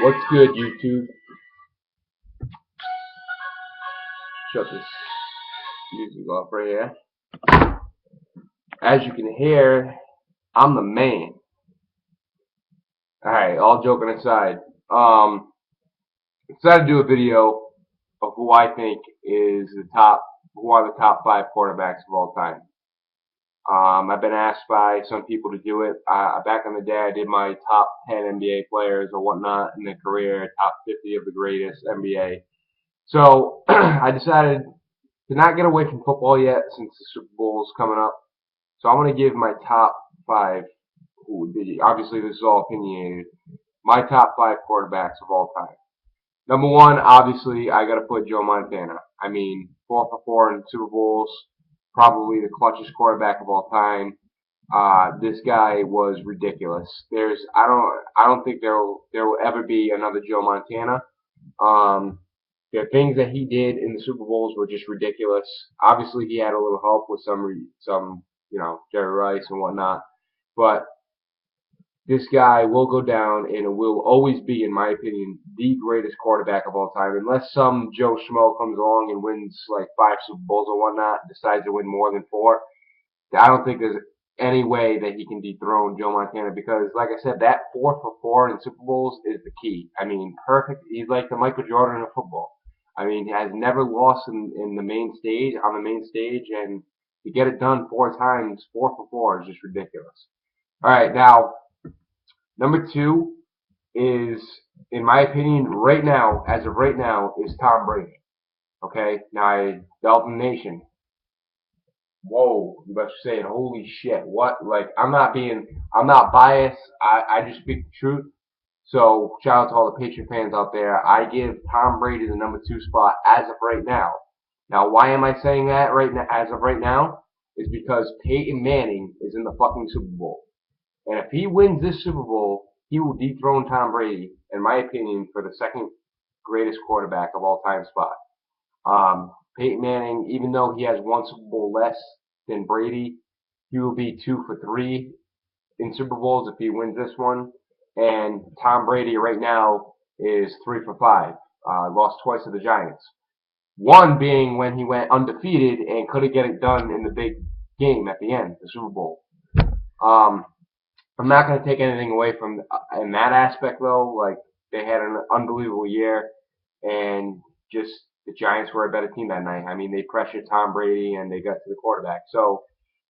What's good, YouTube? Shut this music off right here. As you can hear, I'm the man. Alright, all joking aside. Decided to do a video of who I think is who are the top 5 quarterbacks of all time. I've been asked by some people to do it. Back in the day, I did my top 10 NBA players or whatnot in their career, top 50 of the greatest NBA. So I decided to not get away from football yet since the Super Bowl is coming up. So I'm going to give my top 5, who would be, obviously this is all opinionated, my top 5 quarterbacks of all time. Number 1, obviously, I got to put Joe Montana. I mean, 4 for 4 in Super Bowls, probably the clutchest quarterback of all time. This guy was ridiculous. I don't think there will ever be another Joe Montana. The things that he did in the Super Bowls were just ridiculous. Obviously, he had a little help with some Jerry Rice and whatnot, but this guy will go down and will always be, in my opinion, the greatest quarterback of all time. Unless some Joe Schmo comes along and wins like 5 Super Bowls or whatnot, decides to win more than 4, I don't think there's any way that he can dethrone Joe Montana because, like I said, that 4 for 4 in Super Bowls is the key. I mean, perfect. He's like the Michael Jordan of football. I mean, he has never lost on the main stage, and to get it done 4 times, 4 for 4 is just ridiculous. All right, now number 2 is, in my opinion, right now, as of right now, is Tom Brady. Okay, now Dalton Nation. Whoa, you must be saying, holy shit, what? Like, I'm not biased. I just speak the truth. So, shout out to all the Patriot fans out there. I give Tom Brady the number 2 spot as of right now. Now, why am I saying that right now, as of right now? Is because Peyton Manning is in the fucking Super Bowl. And if he wins this Super Bowl, he will dethrone Tom Brady, in my opinion, for the second greatest quarterback of all time spot. Peyton Manning, even though he has 1 Super Bowl less than Brady, he will be 2 for 3 in Super Bowls if he wins this one. And Tom Brady right now is 3 for 5. Lost twice to the Giants. One being when he went undefeated and couldn't get it done in the big game at the end, the Super Bowl. I'm not going to take anything away from in that aspect though. Like, they had an unbelievable year, and just the Giants were a better team that night. I mean, they pressured Tom Brady and they got to the quarterback. So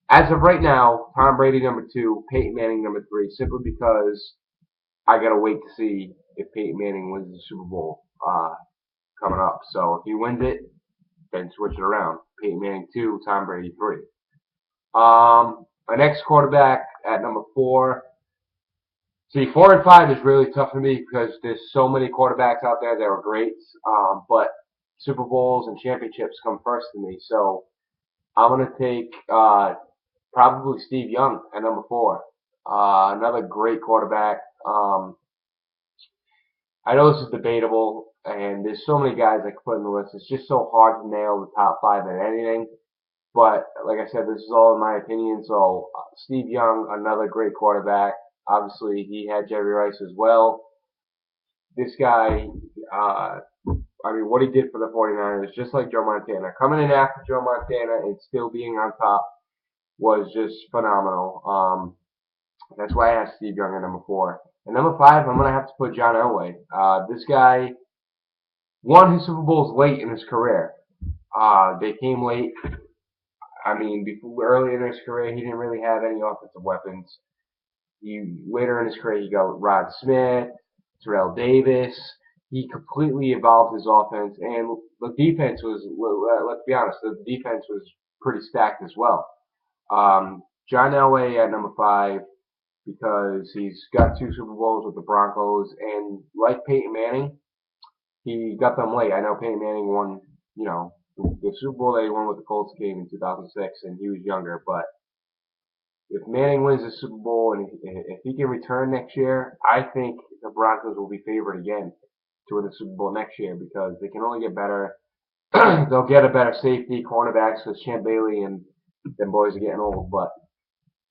as of right now, Tom Brady number 2, Peyton Manning number 3, simply because I gotta wait to see if Peyton Manning wins the Super Bowl coming up. So if he wins it, then switch it around. Peyton Manning 2, Tom Brady 3. My next quarterback at number 4. See, 4 and 5 is really tough for me because there's so many quarterbacks out there that are great, but Super Bowls and championships come first to me. So I'm gonna take probably Steve Young at number 4. Another great quarterback. I know this is debatable, and there's so many guys I could put in the list. It's just so hard to nail the top 5 in anything. But like I said, this is all in my opinion. So Steve Young, another great quarterback. Obviously, he had Jerry Rice as well. This guy, I mean, what he did for the 49ers, just like Joe Montana. Coming in after Joe Montana and still being on top was just phenomenal. That's why I have Steve Young at number 4. And number 5, I'm going to have to put John Elway. This guy won his Super Bowls late in his career. They came late. I mean, early in his career, he didn't really have any offensive weapons. Later in his career, he got Rod Smith, Terrell Davis. He completely evolved his offense, and the defense was, let's be honest, the defense was pretty stacked as well. John Elway at number 5 because he's got 2 Super Bowls with the Broncos, and like Peyton Manning, he got them late. I know Peyton Manning won, the Super Bowl that he won with the Colts came in 2006, and he was younger, but if Manning wins the Super Bowl and if he can return next year, I think the Broncos will be favored again to win the Super Bowl next year because they can only get better. they'll get a better safety cornerbacks because Champ Bailey and them boys are getting old, but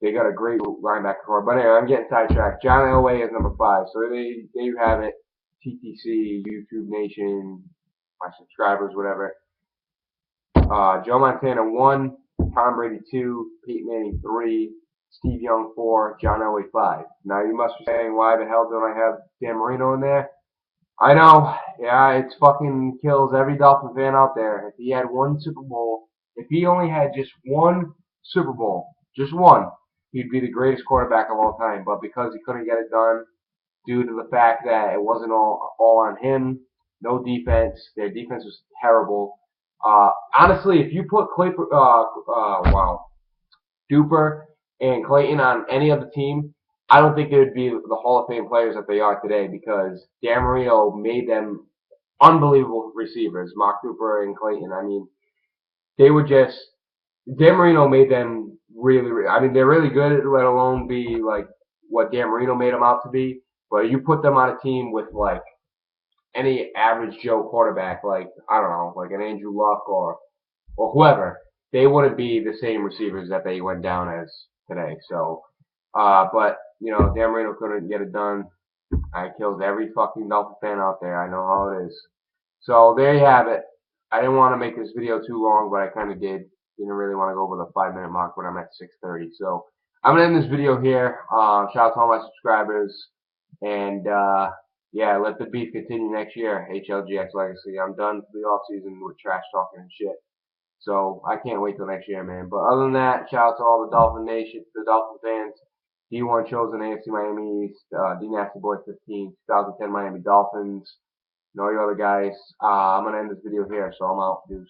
they got a great linebacker core. But anyway, I'm getting sidetracked. John Elway is number 5. So there you have it. TTC, YouTube Nation, my subscribers, whatever. Joe Montana 1, Tom Brady 2, Peyton Manning 3, Steve Young 4, John Elway 5. Now you must be saying, why the hell don't I have Dan Marino in there? I know, yeah, it fucking kills every Dolphin fan out there. If he had one Super Bowl, if he only had just one Super Bowl, just one, he'd be the greatest quarterback of all time. But because he couldn't get it done, due to the fact that it wasn't all on him, no defense, their defense was terrible. Honestly, if you put Duper and Clayton on any other team, I don't think they would be the Hall of Fame players that they are today because Dan Marino made them unbelievable receivers. Mark Duper and Clayton. I mean, they were just Dan Marino made them really. I mean, they're really good, let alone be like what Dan Marino made them out to be. But you put them on a team with like any average Joe quarterback, like I don't know, like an Andrew Luck or whoever, they wouldn't be the same receivers that they went down as today. So, but you know, Dan Marino couldn't get it done. I killed every fucking Dolphin fan out there. I know how it is. So there you have it. I didn't want to make this video too long, but I kind of did. Didn't really want to go over the 5-minute mark when I'm at 6:30. So I'm gonna end this video here. Shout out to all my subscribers, and yeah, let the beef continue next year. HLGX Legacy. I'm done for the off season with trash talking and shit. So I can't wait till next year, man. But other than that, shout out to all the Dolphin Nation, the Dolphin fans. D1 chosen AFC Miami East, D Nasty Boy 15, 2010 Miami Dolphins, and all your other guys. I'm gonna end this video here, so I'm out. Deuce.